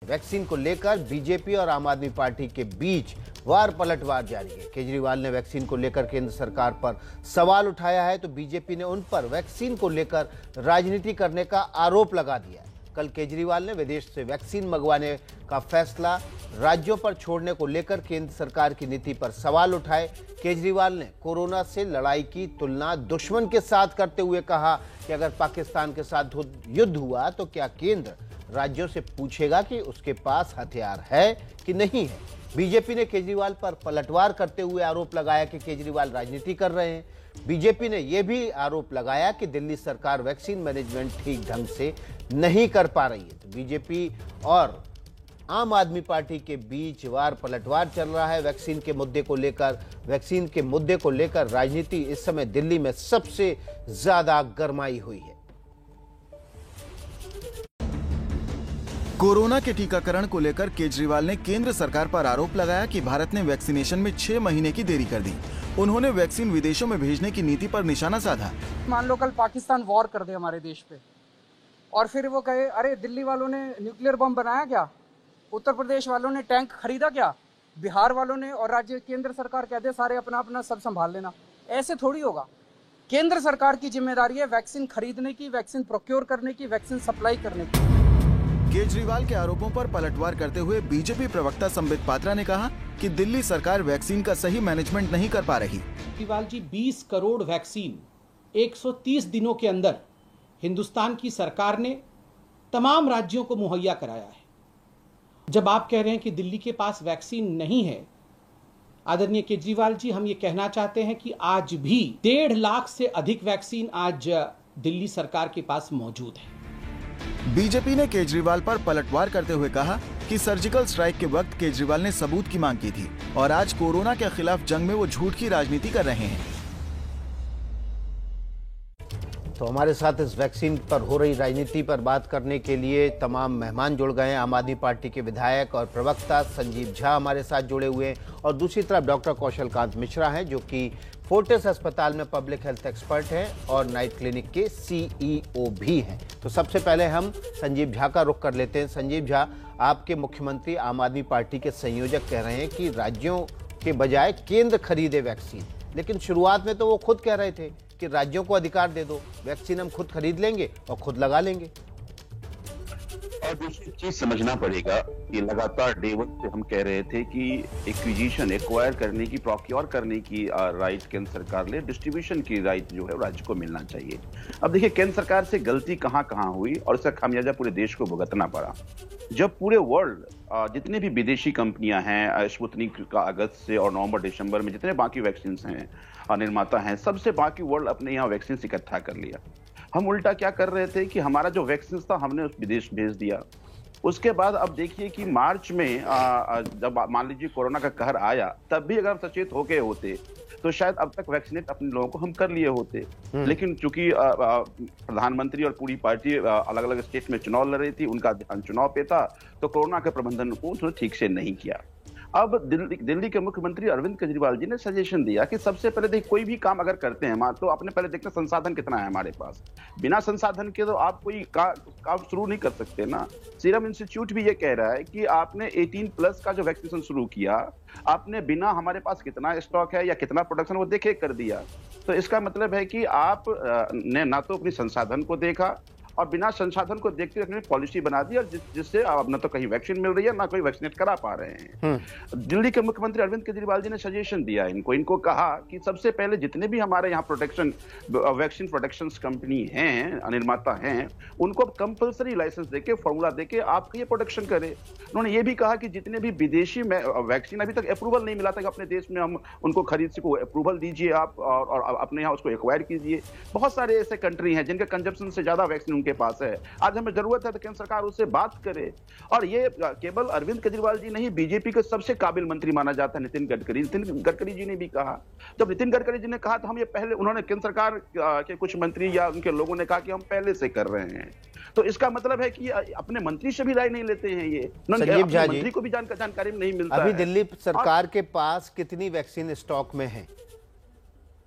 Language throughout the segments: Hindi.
वैक्सीन को लेकर बीजेपी और आम आदमी पार्टी के बीच वार पलटवार जारी है। केजरीवाल ने वैक्सीन को लेकर केंद्र सरकार पर सवाल उठाया है तो बीजेपी ने उन पर वैक्सीन को लेकर राजनीति करने का आरोप लगा दिया है। कल केजरीवाल ने विदेश से वैक्सीन मंगवाने का फैसला राज्यों पर छोड़ने को लेकर केंद्र सरकार की नीति पर सवाल उठाए। केजरीवाल ने कोरोना से लड़ाई की तुलना दुश्मन के साथ करते हुए कहा कि अगर पाकिस्तान के साथ युद्ध हुआ तो क्या केंद्र राज्यों से पूछेगा कि उसके पास हथियार है कि नहीं है। बीजेपी ने केजरीवाल पर पलटवार करते हुए आरोप लगाया कि केजरीवाल राजनीति कर रहे हैं। बीजेपी ने यह भी आरोप लगाया कि दिल्ली सरकार वैक्सीन मैनेजमेंट ठीक ढंग से नहीं कर पा रही है। तो बीजेपी और आम आदमी पार्टी के बीच वार पलटवार चल रहा है। वैक्सीन के मुद्दे को लेकर राजनीति इस समय दिल्ली में सबसे ज्यादा गरमाई हुई है। कोरोना के टीकाकरण को लेकर केजरीवाल ने केंद्र सरकार पर आरोप लगाया कि भारत ने वैक्सीनेशन में 6 महीने की देरी कर दी। उन्होंने वैक्सीन विदेशों में भेजने की नीति पर निशाना साधा। मान लो कल पाकिस्तान वॉर कर दे हमारे देश पे और फिर वो कहे अरे दिल्ली वालों ने न्यूक्लियर बम बनाया क्या, उत्तर प्रदेश वालों ने टैंक खरीदा क्या, बिहार वालों ने, और राज्य केंद्र सरकार कह दे सारे अपना अपना सब संभाल लेना। ऐसे थोड़ी होगा। केंद्र सरकार की जिम्मेदारी है वैक्सीन खरीदने की, वैक्सीन प्रोक्योर करने की, वैक्सीन सप्लाई करने की। केजरीवाल के आरोपों पर पलटवार करते हुए बीजेपी प्रवक्ता संबित पात्रा ने कहा कि दिल्ली सरकार वैक्सीन का सही मैनेजमेंट नहीं कर पा रही। केजरीवाल जी 20 करोड़ वैक्सीन 130 दिनों के अंदर हिंदुस्तान की सरकार ने तमाम राज्यों को मुहैया कराया है। जब आप कह रहे हैं कि दिल्ली के पास वैक्सीन नहीं है, आदरणीय केजरीवाल जी, हम ये कहना चाहते हैं कि आज भी 1.5 लाख से अधिक वैक्सीन आज दिल्ली सरकार के पास मौजूद है। बीजेपी ने केजरीवाल पर पलटवार करते हुए कहा कि सर्जिकल स्ट्राइक के वक्त केजरीवाल ने सबूत की मांग की थी और आज कोरोना के खिलाफ जंग में वो झूठ की राजनीति कर रहे हैं। तो हमारे साथ इस वैक्सीन पर हो रही राजनीति पर बात करने के लिए तमाम मेहमान जुड़ गए हैं। आम आदमी पार्टी के विधायक और प्रवक्ता संजीव झा हमारे साथ जुड़े हुए हैं और दूसरी तरफ डॉक्टर कौशल कांत मिश्रा हैं जो कि फोर्टिस अस्पताल में पब्लिक हेल्थ एक्सपर्ट हैं और नाइट क्लिनिक के सीईओ भी हैं। तो सबसे पहले हम संजीव झा का रुख कर लेते हैं। संजीव झा, आपके मुख्यमंत्री आम आदमी पार्टी के संयोजक कह रहे हैं कि राज्यों के बजाय केंद्र खरीदे वैक्सीन, लेकिन शुरुआत में तो वो खुद कह रहे थे कि राज्यों को अधिकार दे दो, वैक्सीन हम खुद खरीद लेंगे और खुद लगा लेंगे। और दूसरी चीज समझना पड़ेगा कि लगातार डे वन से हम कह रहे थे कि एक्वायर करने की, प्रोक्योर करने की राइट केंद्र सरकार ले, डिस्ट्रीब्यूशन की राइट जो है राज्य को मिलना चाहिए। अब देखिए केंद्र सरकार से गलती कहां कहां हुई और इसका खामियाजा पूरे देश को भुगतना पड़ा। जब पूरे वर्ल्ड जितने भी विदेशी कंपनियां हैं, स्पुतनिक का अगस्त से और नवंबर दिसंबर में जितने बाकी वैक्सीन हैं, निर्माता हैं, सबसे बाकी वर्ल्ड अपने यहाँ वैक्सीन इकट्ठा कर लिया। हम उल्टा क्या कर रहे थे कि हमारा जो वैक्सीन था हमने उस विदेश भेज दिया। उसके बाद अब देखिए कि मार्च में जब मान लीजिए कोरोना का कहर आया, तब भी अगर हम सचेत हो गए होते तो शायद अब तक वैक्सीनेट अपने लोगों को हम कर लिए होते। लेकिन चूंकि प्रधानमंत्री और पूरी पार्टी अलग अलग स्टेट में चुनाव लड़ रही थी, उनका ध्यान चुनाव पे था, तो कोरोना के प्रबंधन को उन्होंने ठीक से नहीं किया। अब दिल्ली के मुख्यमंत्री अरविंद केजरीवाल जी ने सजेशन दिया कि सबसे पहले देखिए कोई भी काम अगर करते हैं तो अपने पहले देखना संसाधन कितना है हमारे पास। बिना संसाधन के तो आप कोई काम शुरू नहीं कर सकते ना। सीरम इंस्टीट्यूट भी ये कह रहा है कि आपने 18+ का जो वैक्सीनेशन शुरू किया, आपने बिना हमारे पास कितना स्टॉक है या कितना प्रोडक्शन वो देखे कर दिया। तो इसका मतलब है कि आप ने ना तो अपनी संसाधन को देखा और बिना संसाधन को देखते हुए पॉलिसी बना दी और जिससे अब न तो कहीं वैक्सीन मिल रही है ना कोई वैक्सीनेट करा पा रहे हैं। दिल्ली के मुख्यमंत्री अरविंद केजरीवाल जी ने सजेशन दिया इनको कहा कि सबसे पहले जितने भी हमारे यहाँ वैक्सीन प्रोडक्शन कंपनी हैं, निर्माता हैं, उनको कंपल्सरी लाइसेंस देके, फॉर्मूला देके आप ये प्रोडक्शन करें। उन्होंने ये भी कहा कि जितने भी विदेशी वैक्सीन अभी तक अप्रूवल नहीं मिला था कि अपने देश में हम उनको खरीद सको, अप्रूवल दीजिए आप और अपने यहाँ उसको एक्वायर कीजिए। बहुत सारे ऐसे कंट्री हैं जिनके कंजप्शन से ज्यादा वैक्सीन उनके पास है। आज हमें जरूरत है तो केंद्र सरकार उससे बात करे। और ये केवल अरविंद केजरीवाल जी नहीं, बीजेपी के सबसे काबिल मंत्री माना जाता है नितिन गडकरी जी ने भी कहा। जब नितिन गडकरी जी ने कहा तो हम ये पहले, उन्होंने केंद्र सरकार के कुछ मंत्री या उनके लोगों ने कहा कि हम पहले से कर रहे हैं। तो इसका मतलब है कि अपने मंत्री से भी राय नहीं लेते हैं ये, मंत्री को भी जानकारी नहीं मिलता। अभी दिल्ली सरकार के पास कितनी वैक्सीन स्टॉक में है?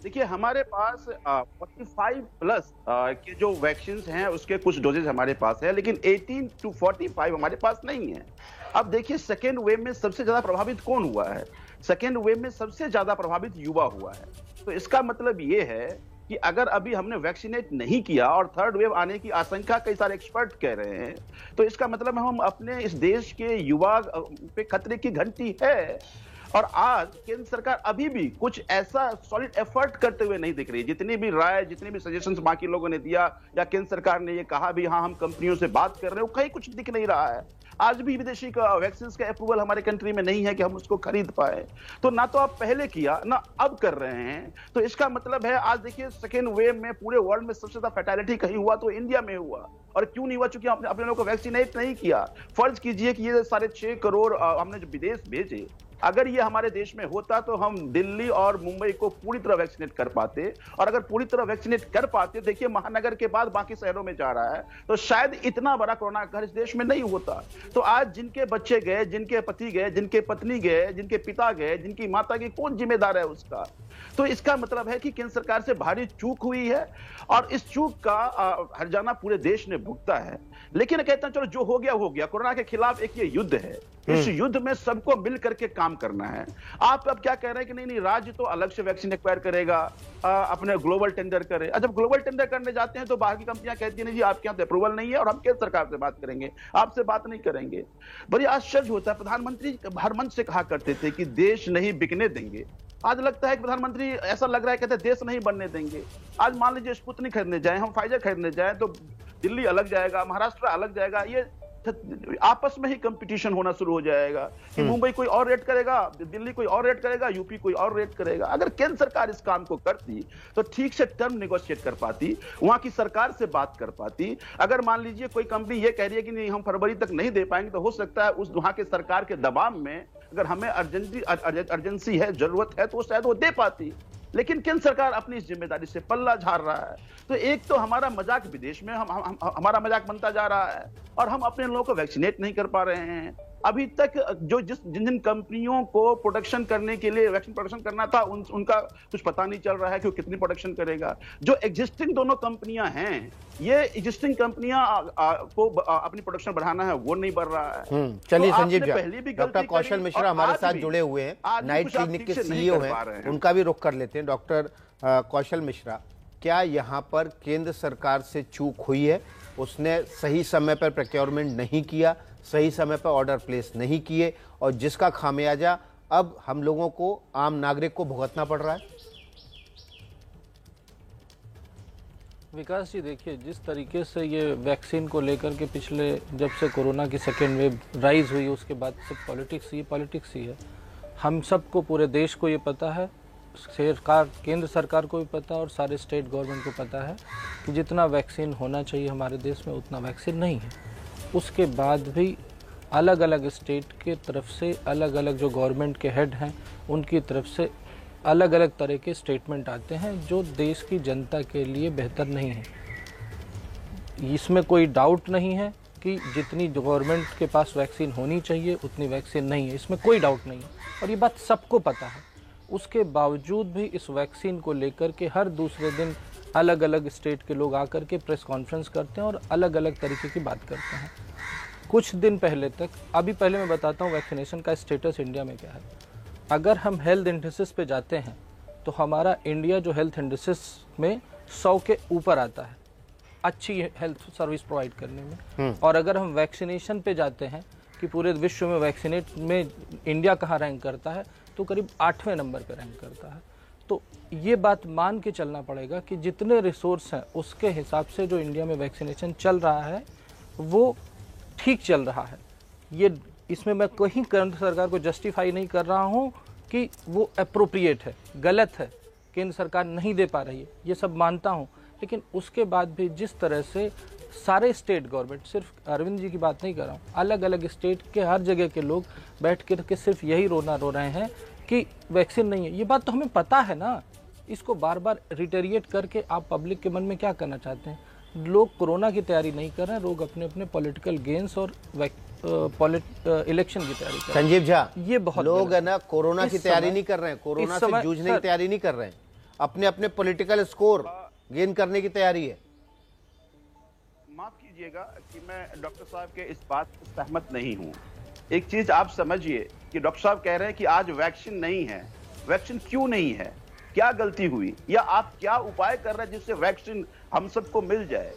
देखिए हमारे पास 45 प्लस के जो वैक्सीन हैं उसके कुछ डोजेज हमारे पास है, लेकिन 18 to 45 हमारे पास नहीं है। अब देखिए सेकेंड वेव में सबसे ज्यादा प्रभावित कौन हुआ है? सेकेंड वेव में सबसे ज्यादा प्रभावित युवा हुआ है। तो इसका मतलब ये है कि अगर अभी हमने वैक्सीनेट नहीं किया और थर्ड वेव आने की आशंका कई सारे एक्सपर्ट कह रहे हैं, तो इसका मतलब हम अपने इस देश के युवा पे खतरे की घंटी है। और आज केंद्र सरकार अभी भी कुछ ऐसा सॉलिड एफर्ट करते हुए नहीं दिख रही है। जितनी भी राय, जितने भी सजेशंस बाकी लोगों ने दिया या केंद्र सरकार ने ये कहा भी हाँ हम कंपनियों से बात कर रहे हैं, कहीं कुछ दिख नहीं रहा है। आज भी विदेशी वैक्सीन का अप्रूवल हमारे कंट्री में नहीं है कि हम उसको खरीद पाए। तो ना तो आप पहले किया ना अब कर रहे हैं। तो इसका मतलब है आज देखिए सेकेंड वेव में पूरे वर्ल्ड में सबसे ज्यादा फैटेलिटी कहीं हुआ तो इंडिया में हुआ। और क्यों नहीं हुआ? चूंकि आपने अपने लोगों को वैक्सीनेट नहीं किया। फर्ज कीजिए कि ये 6.5 करोड़ हमने जो विदेश भेजे, अगर ये हमारे देश में होता तो हम दिल्ली और मुंबई को पूरी तरह वैक्सीनेट कर पाते। और अगर पूरी तरह वैक्सीनेट कर पाते, देखिए महानगर के बाद बाकी शहरों में जा रहा है, तो शायद इतना बड़ा कोरोना घर इस देश में नहीं होता। तो आज जिनके बच्चे गए, जिनके पति गए, जिनके पत्नी गए, जिनके पिता गए, जिनकी माता गई, कौन जिम्मेदार है उसका? तो इसका मतलब है कि केंद्र सरकार से भारी चूक हुई है और इस चूक का हर्जाना पूरे देश ने भुगता है। लेकिन कहते हैं चलो जो हो गया हो गया। कोरोना के खिलाफ एक ये युद्ध है, इस युद्ध में सबको मिल करके काम करना है। आप अब क्या कह रहे हैं कि नहीं राज्य तो अलग से वैक्सीन एक्वायर करेगा, अपने ग्लोबल टेंडर करे। जब ग्लोबल टेंडर करने जाते हैं तो बाहर की कंपनियां कहती हैं नहीं जी आपके यहाँ तो अप्रूवल नहीं है और हम केंद्र सरकार से बात करेंगे, आपसे बात नहीं करेंगे। बड़ी आश्चर्य होता है। प्रधानमंत्री हर मंच से कहा करते थे कि देश नहीं बिकने देंगे। आज लगता है कि प्रधानमंत्री ऐसा लग रहा है कहते देश नहीं बनने देंगे। आज मान लीजिए स्पुतनिक खरीदने जाए, हम फाइजर खरीदने जाए तो दिल्ली अलग जाएगा, महाराष्ट्र अलग जाएगा। ये आपस में ही कंपटीशन होना शुरू हो जाएगा कि मुंबई कोई और रेट करेगा, दिल्ली कोई और रेट करेगा, यूपी कोई और रेट करेगा। अगर केंद्र सरकार इस काम को करती तो ठीक से टर्म नेगोशिएट कर पाती, वहां की सरकार से बात कर पाती। अगर मान लीजिए कोई कंपनी ये कह रही है कि नहीं हम फरवरी तक नहीं दे पाएंगे, तो हो सकता है उस वहां के सरकार के दबाव में अगर हमें अर्जेंसी है, जरूरत है, तो शायद वो दे पाती। लेकिन केंद्र सरकार अपनी इस जिम्मेदारी से पल्ला झाड़ रहा है। तो एक तो हमारा मजाक विदेश में हमारा मजाक बनता जा रहा है और हम अपने लोगों को वैक्सीनेट नहीं कर पा रहे हैं। अभी तक जो जिन कंपनियों को प्रोडक्शन करने के लिए वैक्सीन प्रोडक्शन करना था उनका कुछ पता नहीं चल रहा है कि वो कितनी प्रोडक्शन करेगा। जो एग्जिस्टिंग दोनों कंपनियां हैं, ये एग्जिस्टिंग कंपनियां को अपनी प्रोडक्शन बढ़ाना है, वो नहीं बढ़ रहा है। चलिए तो संजीव पहले भी जी, डॉक्टर कौशल मिश्रा हमारे साथ जुड़े हुए हैं, नाइट क्लिनिक के सीईओ हैं, उनका भी रुख कर लेते हैं। डॉक्टर कौशल मिश्रा, क्या यहाँ पर केंद्र सरकार से चूक हुई है? उसने सही समय पर प्रोक्योरमेंट नहीं किया, सही समय पर ऑर्डर प्लेस नहीं किए और जिसका खामियाजा अब हम लोगों को, आम नागरिक को भुगतना पड़ रहा है? विकास जी देखिए, जिस तरीके से ये वैक्सीन को लेकर के पिछले जब से कोरोना की सेकेंड वेव राइज हुई उसके बाद सब पॉलिटिक्स ही है। हम सबको, पूरे देश को ये पता है, सरकार, केंद्र सरकार को भी पता है और सारे स्टेट गवर्नमेंट को पता है कि जितना वैक्सीन होना चाहिए हमारे देश में उतना वैक्सीन नहीं है। उसके बाद भी अलग अलग स्टेट के तरफ से, अलग अलग जो गवर्नमेंट के हेड हैं उनकी तरफ से अलग अलग तरह के स्टेटमेंट आते हैं जो देश की जनता के लिए बेहतर नहीं है। इसमें कोई डाउट नहीं है कि जितनी गवर्नमेंट के पास वैक्सीन होनी चाहिए उतनी वैक्सीन नहीं है, इसमें कोई डाउट नहीं है और ये बात सबको पता है। उसके बावजूद भी इस वैक्सीन को लेकर के हर दूसरे दिन अलग अलग स्टेट के लोग आकर के प्रेस कॉन्फ्रेंस करते हैं और अलग अलग तरीके की बात करते हैं। कुछ दिन पहले तक, अभी पहले मैं बताता हूँ वैक्सीनेशन का स्टेटस इंडिया में क्या है। अगर हम हेल्थ इंडेक्स पे जाते हैं तो हमारा इंडिया जो हेल्थ इंडेक्स में 100 के ऊपर आता है अच्छी हेल्थ सर्विस प्रोवाइड करने में। और अगर हम वैक्सीनेशन पे जाते हैं कि पूरे विश्व में वैक्सीनेट में इंडिया कहाँ रैंक करता है, तो करीब 8वें नंबर पर रैंक करता है। तो ये बात मान के चलना पड़ेगा कि जितने रिसोर्स हैं उसके हिसाब से जो इंडिया में वैक्सीनेशन चल रहा है वो ठीक चल रहा है। ये इसमें मैं कहीं केंद्र सरकार को जस्टिफाई नहीं कर रहा हूँ कि वो एप्रोप्रिएट है, गलत है, केंद्र सरकार नहीं दे पा रही है, ये सब मानता हूँ। लेकिन उसके बाद भी जिस तरह से सारे स्टेट गवर्नमेंट, सिर्फ अरविंद जी की बात नहीं कर रहा हूँ, अलग अलग स्टेट के हर जगह के लोग बैठ के सिर्फ यही रो रहे हैं कि वैक्सीन नहीं है। ये बात तो हमें पता है ना, इसको बार बार रिटेरिएट करके आप पब्लिक के मन में क्या करना चाहते हैं? लोग कोरोना की तैयारी नहीं कर रहे हैं, लोग अपने अपने पॉलिटिकल गेन्स और इलेक्शन की तैयारी कर रहे हैं। संजीव झा, ये बहुत लोग है ना कोरोना की तैयारी नहीं कर रहे हैं, कोरोना से जूझने की तैयारी नहीं कर रहे हैं। अपने अपने पॉलिटिकल स्कोर गेन करने की तैयारी है। माफ कीजिएगा कि मैं डॉक्टर साहब के इस बात से सहमत नहीं हूं। एक चीज आप समझिए कि डॉक्टर साहब कह रहे हैं कि आज वैक्सीन नहीं है। वैक्सीन क्यों नहीं है? क्या गलती हुई, या आप क्या उपाय कर रहे हैं जिससे वैक्सीन हम सबको मिल जाए?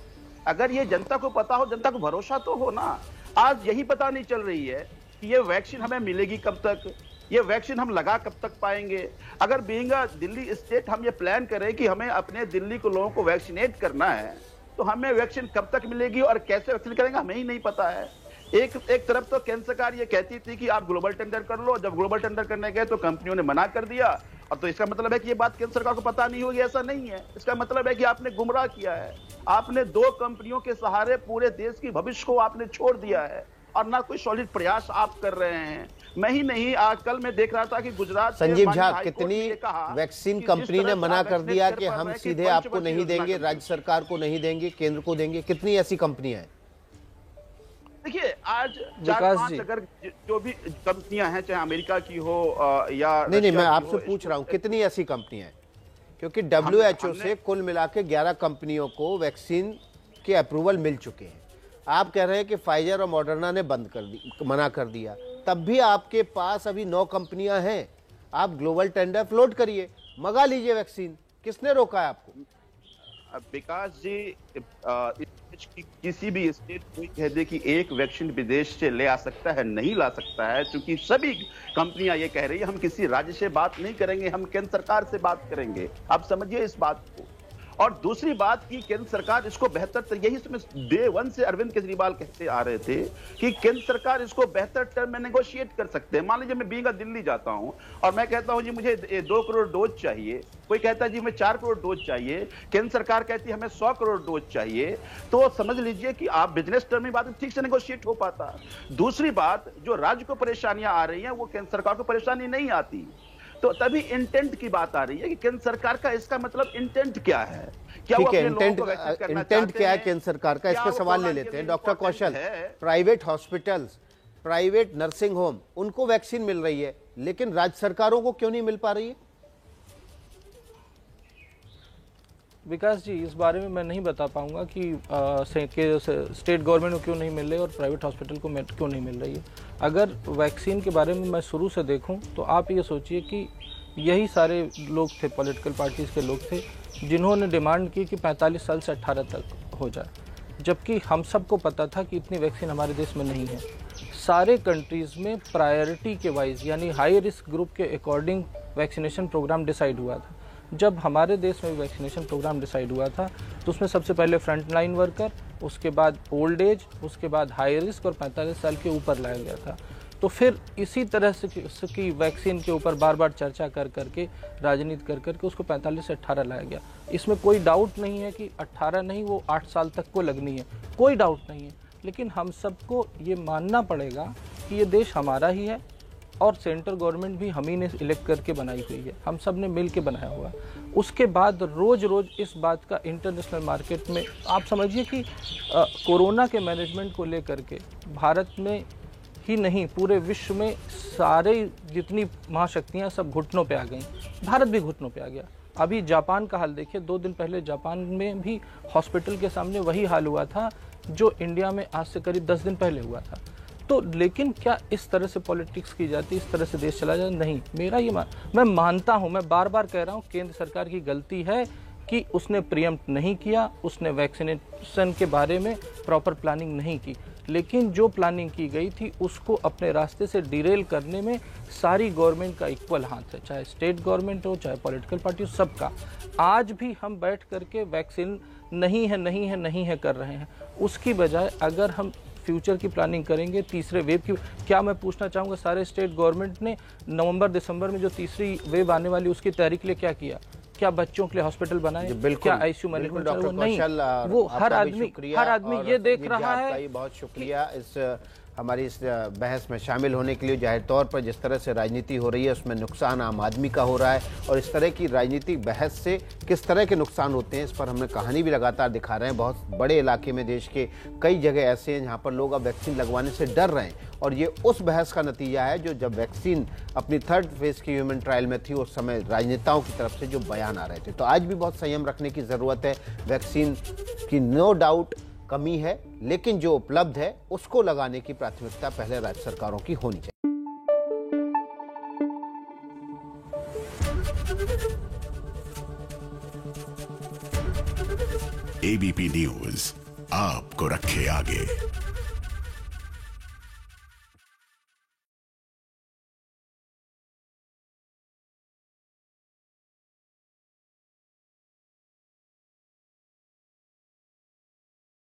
अगर ये जनता को पता हो, जनता को भरोसा तो हो ना। आज यही पता नहीं चल रही है कि ये वैक्सीन हमें मिलेगी कब तक, ये वैक्सीन हम लगा कब तक पाएंगे। अगर बीइंग दिल्ली स्टेट हम ये प्लान करें कि हमें अपने दिल्ली के लोगों को वैक्सीनेट करना है, तो हमें वैक्सीन कब तक मिलेगी और कैसे वैक्सीन करेंगे हमें ही नहीं पता है। एक तरफ तो केंद्र सरकार ये कहती थी कि आप ग्लोबल टेंडर कर लो, जब ग्लोबल टेंडर करने गए तो कंपनियों ने मना कर दिया, और तो इसका मतलब है कि ये बात केंद्र सरकार को पता नहीं होगी, ऐसा नहीं है। इसका मतलब है कि आपने गुमराह किया है। आपने 2 कंपनियों के सहारे पूरे देश की भविष्य को आपने छोड़ दिया है, और ना कोई सॉलिड प्रयास आप कर रहे हैं। मैं ही नहीं, आज कल मैं देख रहा था कि गुजरात संजीव झा, कितनी वैक्सीन कंपनी ने मना कर दिया कि हम सीधे आपको नहीं देंगे, राज्य सरकार को नहीं देंगे, केंद्र को देंगे? कितनी ऐसी कंपनियां हैं? देखिए, आज 4-5 अगर जो भी कंपनियां हैं, चाहे अमेरिका की हो या नहीं, मैं आपसे पूछ रहा हूं कितनी ऐसी कंपनियां हैं, क्योंकि WHO से कुल मिला के 11 कंपनियों को वैक्सीन के अप्रूवल मिल चुके हैं। आप कह रहे हैं कि फाइजर और मॉडर्ना ने मना कर दिया, तब भी आपके पास अभी 9 कंपनियां हैं। आप ग्लोबल टेंडर फ्लोट करिए, मंगा लीजिए वैक्सीन। किसने रोका है आपको? विकास जी, किसी भी स्टेट कोई कह दे कि एक वैक्सीन विदेश से ले आ सकता है, नहीं ला सकता है, क्योंकि सभी कंपनियां ये कह रही है हम किसी राज्य से बात नहीं करेंगे, हम केंद्र सरकार से बात करेंगे। आप समझिए इस बात को। और दूसरी बात की केंद्र सरकार इसको बेहतर, यही डे 1 से अरविंद केजरीवाल कहते आ रहे थे कि केंद्र सरकार इसको बेहतर टर्म में नेगोशिएट कर सकते हैं। मान लीजिए मैं बीइंग दिल्ली जाता हूं और मैं कहता हूं जी मुझे 2 करोड़ डोज चाहिए, कोई कहता है जी हमें 4 करोड़ डोज चाहिए, केंद्र सरकार कहती है हमें 100 करोड़ डोज चाहिए, तो समझ लीजिए कि आप बिजनेस टर्म में बात ठीक से नेगोशिएट हो पाता। दूसरी बात, जो राज्य को परेशानियां आ रही हैं वो केंद्र सरकार को परेशानी नहीं आती, तो तभी इंटेंट की बात आ रही है कि केंद्र सरकार का इसका मतलब इंटेंट क्या है। क्या ठीक है, इंटेंट क्या है केंद्र सरकार का, इस पर सवाल ले लेते हैं। Doctor Kaushal, private hospitals, private nursing home, उनको वैक्सीन मिल रही है, लेकिन राज्य सरकारों को क्यों नहीं मिल पा रही है? विकास जी, इस बारे में मैं नहीं बता पाऊंगा कि स्टेट गवर्नमेंट को क्यों नहीं मिल रही और प्राइवेट हॉस्पिटल को क्यों नहीं मिल रही है। अगर वैक्सीन के बारे में मैं शुरू से देखूं तो आप ये सोचिए कि यही सारे लोग थे, पॉलिटिकल पार्टीज़ के लोग थे, जिन्होंने डिमांड की कि 45 साल से 18 तक हो जाए, जबकि हम सबको पता था कि इतनी वैक्सीन हमारे देश में नहीं है। सारे कंट्रीज़ में प्रायोरिटी के वाइज, यानी हाई रिस्क ग्रुप के अकॉर्डिंग वैक्सीनेशन प्रोग्राम डिसाइड हुआ था। जब हमारे देश में वैक्सीनेशन प्रोग्राम डिसाइड हुआ था तो उसमें सबसे पहले फ्रंट लाइन वर्कर, उसके बाद ओल्ड एज, उसके बाद हाई रिस्क और 45 साल के ऊपर लाया गया था। तो फिर इसी तरह से की वैक्सीन के ऊपर बार बार चर्चा कर करके, राजनीति कर करके उसको 45 से 18 लाया गया। इसमें कोई डाउट नहीं है कि 18 नहीं, वो 8 साल तक को लगनी है, कोई डाउट नहीं है। लेकिन हम सबको ये मानना पड़ेगा कि ये देश हमारा ही है और सेंट्रल गवर्नमेंट भी हम ही ने इलेक्ट करके बनाई हुई है, हम सब ने मिल के बनाया हुआ है। उसके बाद रोज़ रोज़ इस बात का इंटरनेशनल मार्केट में, आप समझिए कि कोरोना के मैनेजमेंट को लेकर के भारत में ही नहीं पूरे विश्व में सारे जितनी महाशक्तियाँ सब घुटनों पे आ गई, भारत भी घुटनों पे आ गया। अभी जापान का हाल देखिए, 2 दिन पहले जापान में भी हॉस्पिटल के सामने वही हाल हुआ था जो इंडिया में आज से करीब 10 दिन पहले हुआ था। तो लेकिन क्या इस तरह से पॉलिटिक्स की जाती, इस तरह से देश चला जाए? नहीं। मेरा ये मैं मानता हूँ, मैं बार बार कह रहा हूँ, केंद्र सरकार की गलती है कि उसने प्रीएम्प्ट नहीं किया, उसने वैक्सीनेशन के बारे में प्रॉपर प्लानिंग नहीं की। लेकिन जो प्लानिंग की गई थी उसको अपने रास्ते से डिरेल करने में सारी गवर्नमेंट का इक्वल हाथ है, चाहे स्टेट गवर्नमेंट हो, चाहे पॉलिटिकल पार्टी हो, सबका। आज भी हम बैठ करके वैक्सीन नहीं है नहीं है नहीं है कर रहे हैं, उसकी बजाय अगर हम फ्यूचर की प्लानिंग करेंगे, तीसरे वेव की, क्या मैं पूछना चाहूँगा, सारे स्टेट गवर्नमेंट ने नवंबर दिसंबर में जो तीसरी वेव आने वाली उसकी तैयारी के लिए क्या किया? क्या बच्चों के लिए हॉस्पिटल बनाए? क्या आईसीयू मैनेजमेंट? नहीं, वो हर आदमी ये देख रहा है। बहुत शुक्रिया इस हमारी इस बहस में शामिल होने के लिए। जाहिर तौर पर जिस तरह से राजनीति हो रही है उसमें नुकसान आम आदमी का हो रहा है, और इस तरह की राजनीतिक बहस से किस तरह के नुकसान होते हैं इस पर हमने कहानी भी लगातार दिखा रहे हैं। बहुत बड़े इलाके में देश के कई जगह ऐसे हैं जहाँ पर लोग अब वैक्सीन लगवाने से डर रहे हैं, और ये उस बहस का नतीजा है जो जब वैक्सीन अपनी 3rd फेज की ह्यूमन ट्रायल में थी उस समय राजनेताओं की तरफ से जो बयान आ रहे थे। तो आज भी बहुत संयम रखने की ज़रूरत है। वैक्सीन की नो डाउट कमी है, लेकिन जो उपलब्ध है उसको लगाने की प्राथमिकता पहले राज्य सरकारों की होनी चाहिए। एबीपी न्यूज आपको रखे आगे।